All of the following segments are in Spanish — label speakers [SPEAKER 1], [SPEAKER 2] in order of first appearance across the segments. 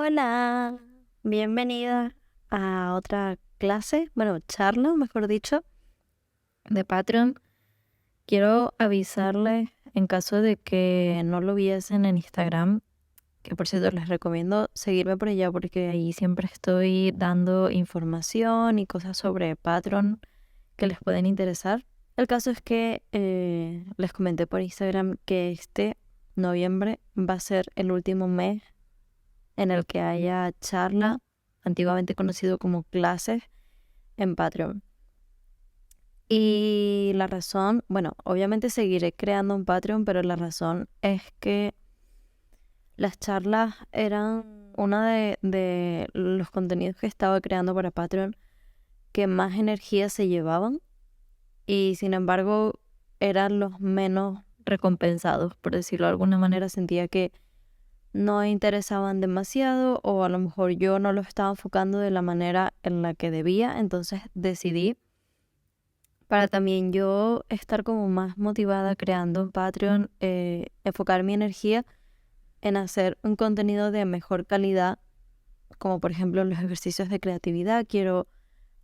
[SPEAKER 1] Hola, bienvenida a otra clase, charla, mejor dicho, de Patreon. Quiero avisarles en caso de que no lo viesen en Instagram, que por cierto les recomiendo seguirme por allá porque ahí siempre estoy dando información y cosas sobre Patreon que les pueden interesar. El caso es que les comenté por Instagram que este noviembre va a ser el último mes en el que haya charla, antiguamente conocido como clases, en Patreon. Y la razón, obviamente seguiré creando un Patreon, pero la razón es que las charlas eran una de los contenidos que estaba creando para Patreon que más energía se llevaban y sin embargo eran los menos recompensados, por decirlo de alguna manera. Sentía que no interesaban demasiado o a lo mejor yo no lo estaba enfocando de la manera en la que debía, entonces decidí para también yo estar como más motivada creando un Patreon, enfocar mi energía en hacer un contenido de mejor calidad, como por ejemplo los ejercicios de creatividad. Quiero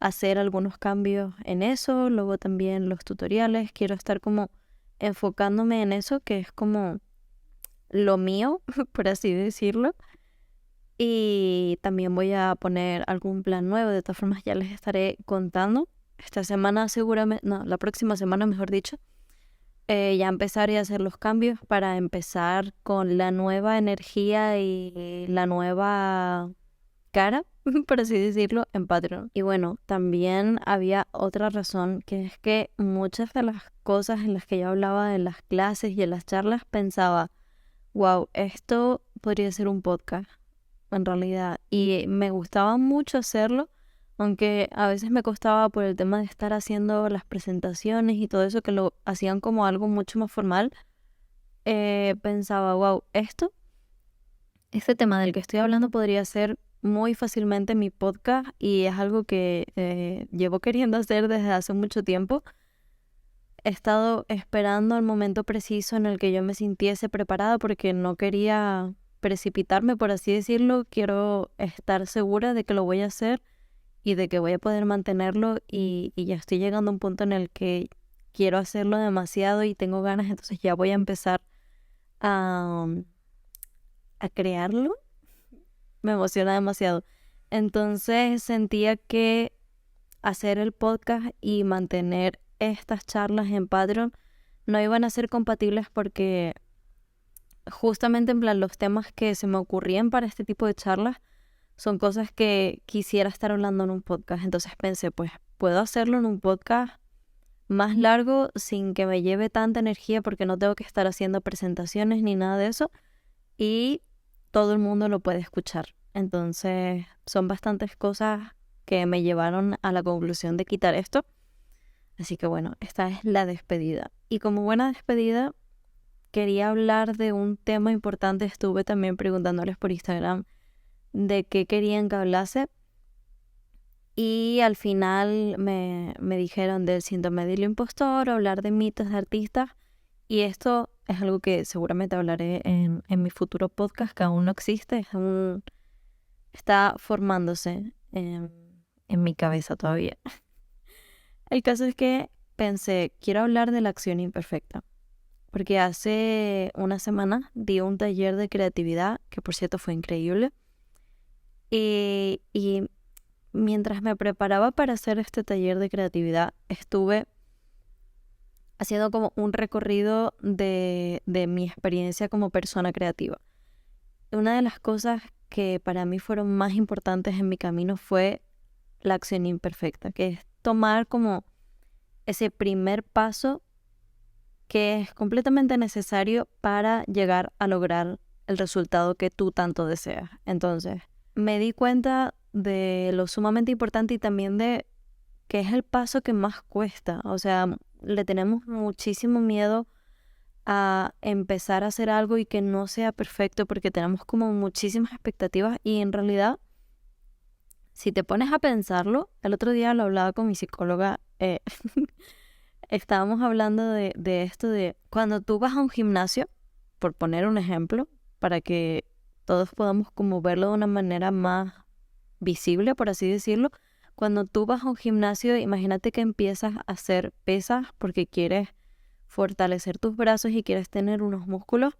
[SPEAKER 1] hacer algunos cambios en eso, luego también los tutoriales, quiero estar como enfocándome en eso, que es como lo mío, por así decirlo. Y también voy a poner algún plan nuevo, de todas formas ya les estaré contando. Esta semana seguramente, no, la próxima semana mejor dicho, ya empezaré a hacer los cambios para empezar con la nueva energía y la nueva cara, por así decirlo, en Patreon. Y bueno, también había otra razón, que es que muchas de las cosas en las que yo hablaba en las clases y en las charlas pensaba, wow, esto podría ser un podcast en realidad. Y me gustaba mucho hacerlo, aunque a veces me costaba por el tema de estar haciendo las presentaciones y todo eso, que lo hacían como algo mucho más formal. Pensaba, wow, este tema del que estoy hablando podría ser muy fácilmente mi podcast y es algo que llevo queriendo hacer desde hace mucho tiempo. He estado esperando el momento preciso en el que yo me sintiese preparada porque no quería precipitarme, por así decirlo. Quiero estar segura de que lo voy a hacer y de que voy a poder mantenerlo y ya estoy llegando a un punto en el que quiero hacerlo demasiado y tengo ganas, entonces ya voy a empezar a, a crearlo. Me emociona demasiado. Entonces sentía que hacer el podcast y mantener estas charlas en Patreon no iban a ser compatibles porque justamente en plan los temas que se me ocurrían para este tipo de charlas son cosas que quisiera estar hablando en un podcast. Entonces pensé, pues puedo hacerlo en un podcast más largo sin que me lleve tanta energía porque no tengo que estar haciendo presentaciones ni nada de eso y todo el mundo lo puede escuchar. Entonces son bastantes cosas que me llevaron a la conclusión de quitar esto. Así que bueno, esta es la despedida. Y como buena despedida, quería hablar de un tema importante. Estuve también preguntándoles por Instagram de qué querían que hablase. Y al final me dijeron del síndrome del impostor, hablar de mitos de artistas. Y esto es algo que seguramente hablaré en mi futuro podcast, que aún no existe. Está formándose en mi cabeza todavía. El caso es que pensé, quiero hablar de la acción imperfecta. Porque hace una semana di un taller de creatividad, que por cierto fue increíble. Y mientras me preparaba para hacer este taller de creatividad, estuve haciendo como un recorrido de mi experiencia como persona creativa. Una de las cosas que para mí fueron más importantes en mi camino fue la acción imperfecta, que es tomar como ese primer paso que es completamente necesario para llegar a lograr el resultado que tú tanto deseas. Entonces, me di cuenta de lo sumamente importante y también de que es el paso que más cuesta. O sea, le tenemos muchísimo miedo a empezar a hacer algo y que no sea perfecto porque tenemos como muchísimas expectativas y en realidad, si te pones a pensarlo, el otro día lo hablaba con mi psicóloga, estábamos hablando de esto de cuando tú vas a un gimnasio, por poner un ejemplo, para que todos podamos como verlo de una manera más visible, por así decirlo. Cuando tú vas a un gimnasio, imagínate que empiezas a hacer pesas porque quieres fortalecer tus brazos y quieres tener unos músculos.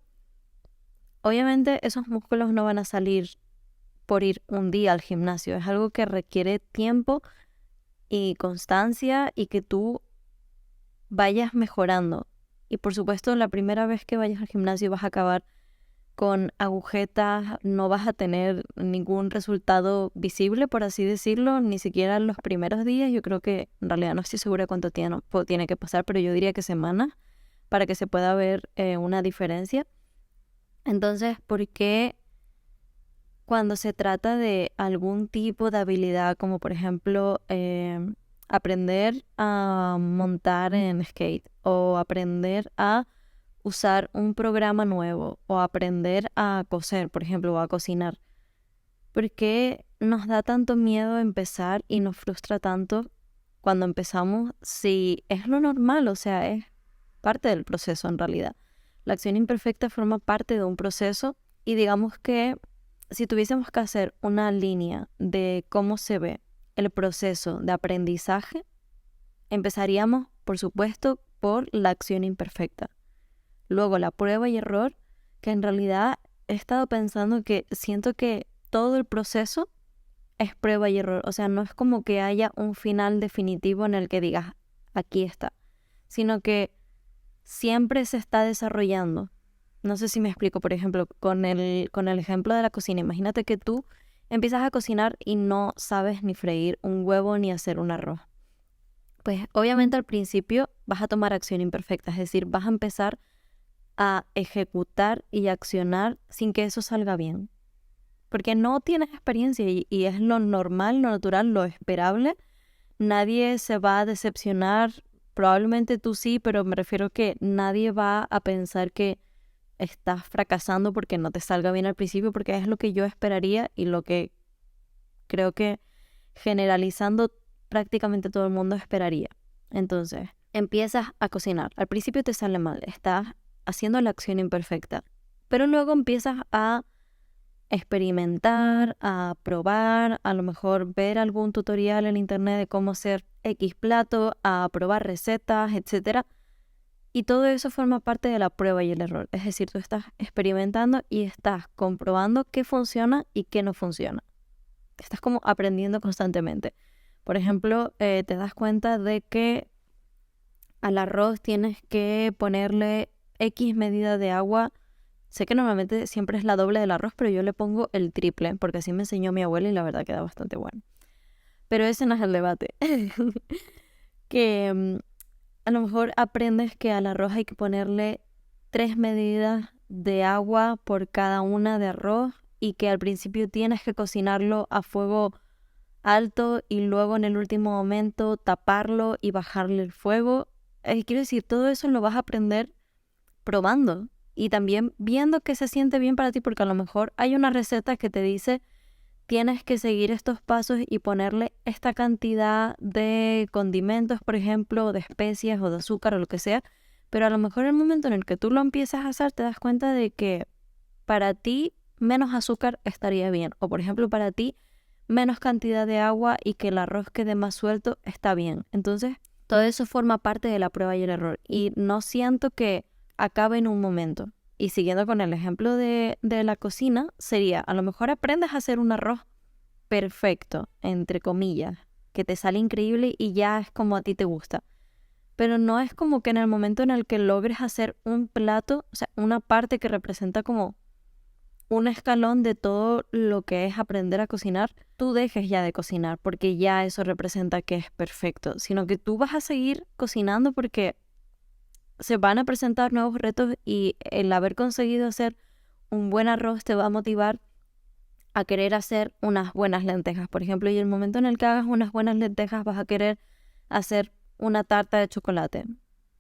[SPEAKER 1] Obviamente esos músculos no van a salir por ir un día al gimnasio. Es algo que requiere tiempo y constancia y que tú vayas mejorando. Y por supuesto, la primera vez que vayas al gimnasio vas a acabar con agujetas, no vas a tener ningún resultado visible, por así decirlo, ni siquiera en los primeros días. Yo creo que en realidad no estoy segura cuánto tiene que pasar, pero yo diría que semanas para que se pueda ver una diferencia. Entonces, ¿por qué cuando se trata de algún tipo de habilidad, como por ejemplo aprender a montar en skate o aprender a usar un programa nuevo o aprender a coser, por ejemplo, o a cocinar? ¿Por qué nos da tanto miedo empezar y nos frustra tanto cuando empezamos si es lo normal? O sea, es parte del proceso en realidad. La acción imperfecta forma parte de un proceso y digamos que si tuviésemos que hacer una línea de cómo se ve el proceso de aprendizaje, empezaríamos, por supuesto, por la acción imperfecta. Luego la prueba y error, que en realidad he estado pensando que siento que todo el proceso es prueba y error. O sea, no es como que haya un final definitivo en el que digas, aquí está, sino que siempre se está desarrollando. No sé si me explico, por ejemplo, con el ejemplo de la cocina. Imagínate que tú empiezas a cocinar y no sabes ni freír un huevo ni hacer un arroz. Pues obviamente al principio vas a tomar acción imperfecta, es decir, vas a empezar a ejecutar y accionar sin que eso salga bien. Porque no tienes experiencia y es lo normal, lo natural, lo esperable. Nadie se va a decepcionar, probablemente tú sí, pero me refiero que nadie va a pensar que estás fracasando porque no te salga bien al principio, porque es lo que yo esperaría y lo que creo que generalizando prácticamente todo el mundo esperaría. Entonces, empiezas a cocinar. Al principio te sale mal, estás haciendo la acción imperfecta, pero luego empiezas a experimentar, a probar, a lo mejor ver algún tutorial en internet de cómo hacer X plato, a probar recetas, etcétera. Y todo eso forma parte de la prueba y el error. Es decir, tú estás experimentando y estás comprobando qué funciona y qué no funciona. Estás como aprendiendo constantemente. Por ejemplo, te das cuenta de que al arroz tienes que ponerle X medida de agua. Sé que normalmente siempre es la doble del arroz, pero yo le pongo el triple, porque así me enseñó mi abuela y la verdad queda bastante bueno. Pero ese no es el debate. Que a lo mejor aprendes que al arroz hay que ponerle 3 medidas de agua por cada una de arroz y que al principio tienes que cocinarlo a fuego alto y luego en el último momento taparlo y bajarle el fuego. Quiero decir, todo eso lo vas a aprender probando y también viendo que se siente bien para ti, porque a lo mejor hay una receta que te dice tienes que seguir estos pasos y ponerle esta cantidad de condimentos, por ejemplo, o de especias o de azúcar o lo que sea, pero a lo mejor en el momento en el que tú lo empiezas a hacer te das cuenta de que para ti menos azúcar estaría bien, o por ejemplo para ti menos cantidad de agua y que el arroz quede más suelto está bien. Entonces, todo eso forma parte de la prueba y el error y no siento que acabe en un momento. Y siguiendo con el ejemplo de la cocina, sería, a lo mejor aprendes a hacer un arroz perfecto, entre comillas, que te sale increíble y ya es como a ti te gusta. Pero no es como que en el momento en el que logres hacer un plato, o sea, una parte que representa como un escalón de todo lo que es aprender a cocinar, tú dejes ya de cocinar porque ya eso representa que es perfecto, sino que tú vas a seguir cocinando porque se van a presentar nuevos retos y el haber conseguido hacer un buen arroz te va a motivar a querer hacer unas buenas lentejas, por ejemplo, y el momento en el que hagas unas buenas lentejas vas a querer hacer una tarta de chocolate.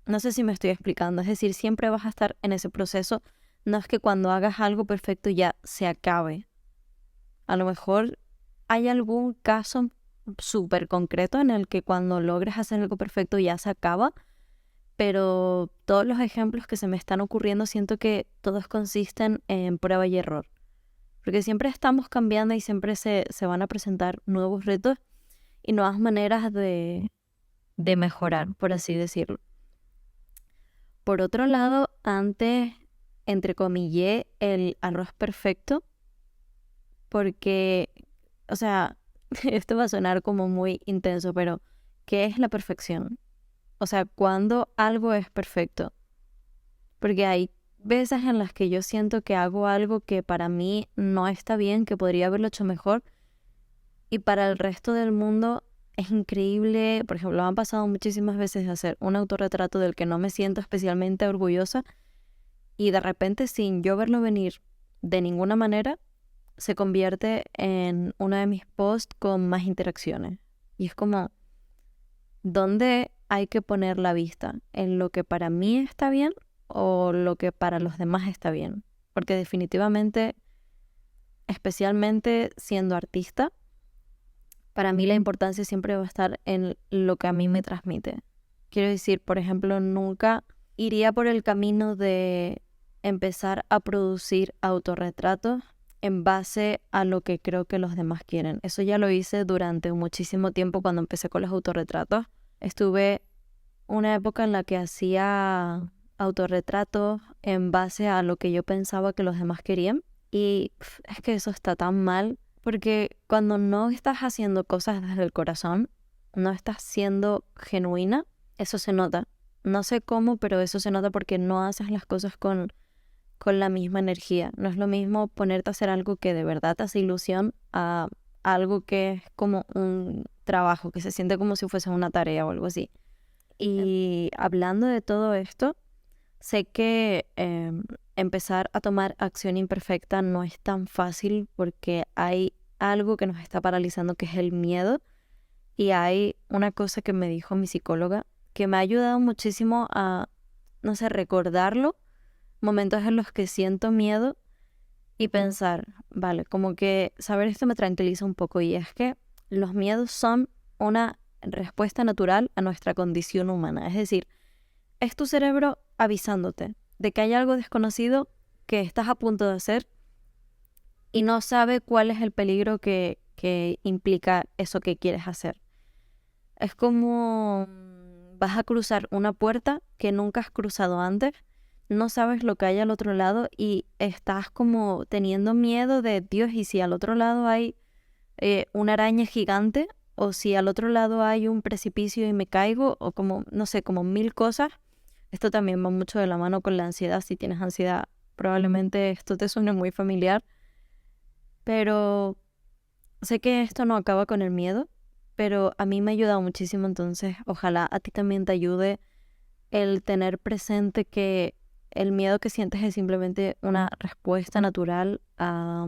[SPEAKER 1] No sé si me estoy explicando, es decir, siempre vas a estar en ese proceso, no es que cuando hagas algo perfecto ya se acabe. A lo mejor hay algún caso súper concreto en el que cuando logres hacer algo perfecto ya se acaba, pero todos los ejemplos que se me están ocurriendo siento que todos consisten en prueba y error. porque siempre estamos cambiando y siempre se van a presentar nuevos retos y nuevas maneras de mejorar, por así decirlo. Por otro lado, antes entrecomillé el arroz perfecto porque, o sea, esto va a sonar como muy intenso, pero ¿qué es la perfección? O sea, ¿cuándo algo es perfecto? Porque hay veces en las que yo siento que hago algo que para mí no está bien, que podría haberlo hecho mejor, y para el resto del mundo es increíble. Por ejemplo, me han pasado muchísimas veces de hacer un autorretrato del que no me siento especialmente orgullosa y de repente, sin yo verlo venir de ninguna manera, se convierte en uno de mis posts con más interacciones. Y es como, ¿dónde hay que poner la vista? ¿En lo que para mí está bien o lo que para los demás está bien? Porque definitivamente, especialmente siendo artista, para mí la importancia siempre va a estar en lo que a mí me transmite. Quiero decir, por ejemplo, nunca iría por el camino de empezar a producir autorretratos en base a lo que creo que los demás quieren. Eso ya lo hice durante muchísimo tiempo cuando empecé con los autorretratos. Estuve una época en la que hacía autorretratos en base a lo que yo pensaba que los demás querían. Y es que eso está tan mal, porque cuando no estás haciendo cosas desde el corazón, no estás siendo genuina, eso se nota. No sé cómo, pero eso se nota porque no haces las cosas con la misma energía. No es lo mismo ponerte a hacer algo que de verdad te hace ilusión a algo que es como un trabajo, que se siente como si fuese una tarea o algo así. Y hablando de todo esto, sé que empezar a tomar acción imperfecta no es tan fácil porque hay algo que nos está paralizando, que es el miedo. Y hay una cosa que me dijo mi psicóloga que me ha ayudado muchísimo a, no sé, recordarlo, momentos en los que siento miedo y pensar, vale, como que saber esto me tranquiliza un poco, y es que los miedos son una respuesta natural a nuestra condición humana. Es decir, es tu cerebro avisándote de que hay algo desconocido que estás a punto de hacer y no sabe cuál es el peligro que implica eso que quieres hacer. Es como vas a cruzar una puerta que nunca has cruzado antes, no sabes lo que hay al otro lado y estás como teniendo miedo de, Dios, ¿y si al otro lado hay una araña gigante? O si al otro lado hay un precipicio y me caigo, o como, no sé, como mil cosas. Esto también va mucho de la mano con la ansiedad. Si tienes ansiedad, probablemente esto te suene muy familiar. Pero sé que esto no acaba con el miedo, pero a mí me ha ayudado muchísimo, entonces ojalá a ti también te ayude el tener presente que el miedo que sientes es simplemente una respuesta natural a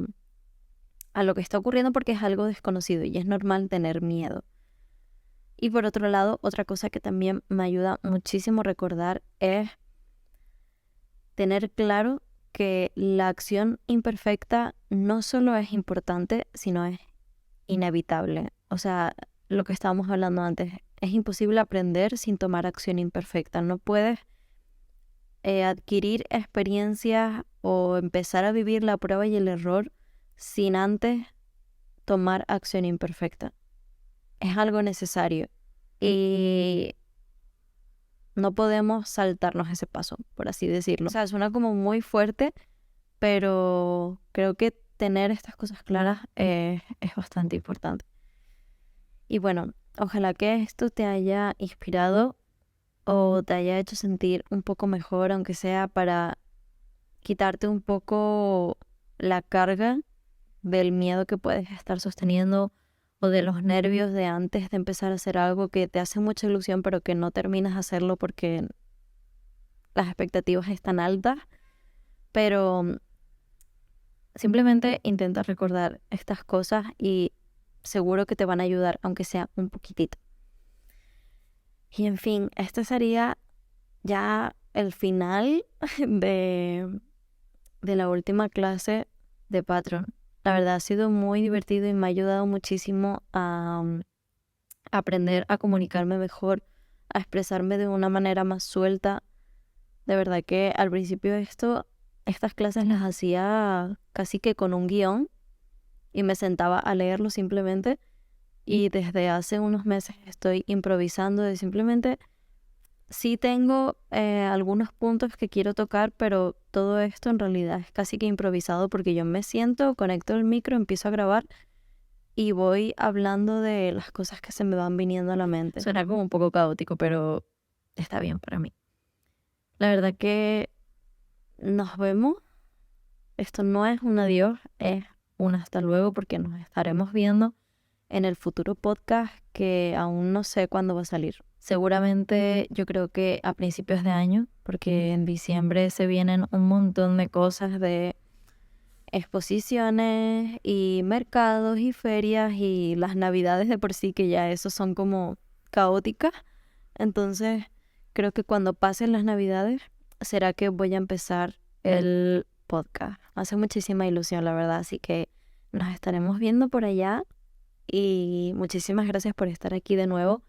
[SPEAKER 1] lo que está ocurriendo porque es algo desconocido y es normal tener miedo. Y por otro lado, otra cosa que también me ayuda muchísimo a recordar es tener claro que la acción imperfecta no solo es importante, sino es inevitable. O sea, lo que estábamos hablando antes, es imposible aprender sin tomar acción imperfecta. No puedes adquirir experiencias o empezar a vivir la prueba y el error sin antes tomar acción imperfecta. Es algo necesario y no podemos saltarnos ese paso, por así decirlo. O sea, suena como muy fuerte, pero creo que tener estas cosas claras es bastante importante. Y bueno, ojalá que esto te haya inspirado o te haya hecho sentir un poco mejor, aunque sea para quitarte un poco la carga del miedo que puedes estar sosteniendo o de los nervios de antes de empezar a hacer algo que te hace mucha ilusión pero que no terminas de hacerlo porque las expectativas están altas. Pero simplemente intenta recordar estas cosas y seguro que te van a ayudar, aunque sea un poquitito. Y en fin, este sería ya el final de la última clase de Patreon. La verdad ha sido muy divertido y me ha ayudado muchísimo a aprender a comunicarme mejor, a expresarme de una manera más suelta. De verdad que al principio esto estas clases las hacía casi que con un guión y me sentaba a leerlo simplemente. Y desde hace unos meses estoy improvisando de simplemente, sí tengo algunos puntos que quiero tocar, pero todo esto en realidad es casi que improvisado porque yo me siento, conecto el micro, empiezo a grabar y voy hablando de las cosas que se me van viniendo a la mente. Suena como un poco caótico, pero está bien para mí. La verdad que nos vemos. Esto no es un adiós, es un hasta luego porque nos estaremos viendo en el futuro podcast que aún no sé cuándo va a salir. Seguramente yo creo que a principios de año, porque en diciembre se vienen un montón de cosas de exposiciones y mercados y ferias y las navidades de por sí que ya esos son como caóticas. Entonces creo que cuando pasen las navidades será que voy a empezar el podcast. Hace muchísima ilusión, la verdad, así que nos estaremos viendo por allá y muchísimas gracias por estar aquí de nuevo.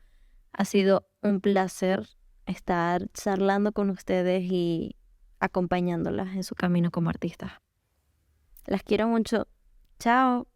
[SPEAKER 1] Ha sido un placer estar charlando con ustedes y acompañándolas en su camino como artistas. Las quiero mucho. Chao.